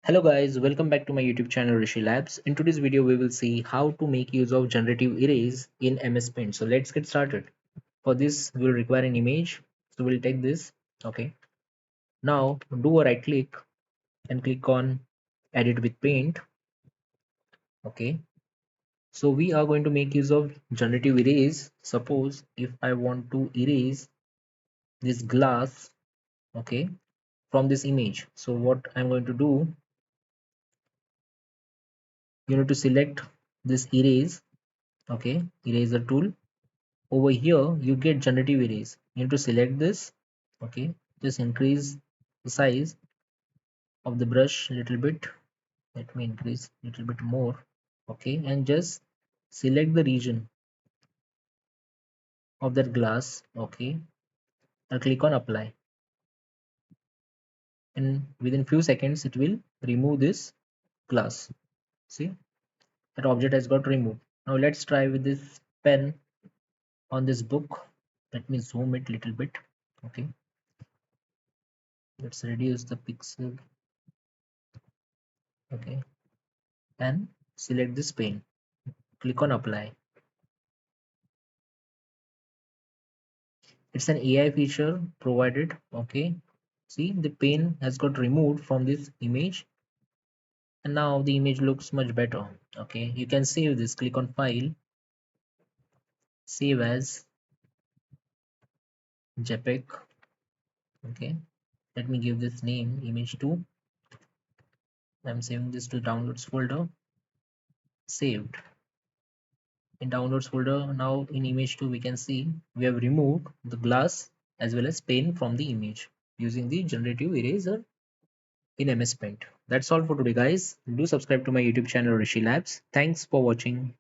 Hello guys, welcome back to my YouTube channel Rishi Labs. In today's video, we will see how to make use of generative erase in MS Paint. So let's get started. For this, we'll require an image. So we'll take this. Okay. Now do a right click and click on Edit with Paint. Okay. So we are going to make use of generative erase. Suppose if I want to erase this glass, okay, from this image. So what I'm going to do, you need to select this erase. Okay, eraser tool. Over here you get generative erase. You need to select this. Okay, just increase the size of the brush a little bit. Let me increase a little bit more. Okay, and just select the region of that glass. Okay, and click on apply, and within few seconds it will remove this glass. See, that object has got removed. Now let's try with this pen on this book. Let me zoom it a little bit. Okay, let's reduce the pixel. Okay, and select this pen. Click on apply. It's an AI feature provided. Okay, see, the pen has got removed from this image, and now the image looks much better. Okay, you can save this. Click on file, save as JPEG. Okay, let me give this name image2. I'm saving this to downloads folder. Saved in downloads folder. Now in image2 we can see we have removed the glass as well as pen from the image using the generative eraser in MS Paint. That's all for today, guys. Do subscribe to my YouTube channel Rishi Labs. Thanks for watching.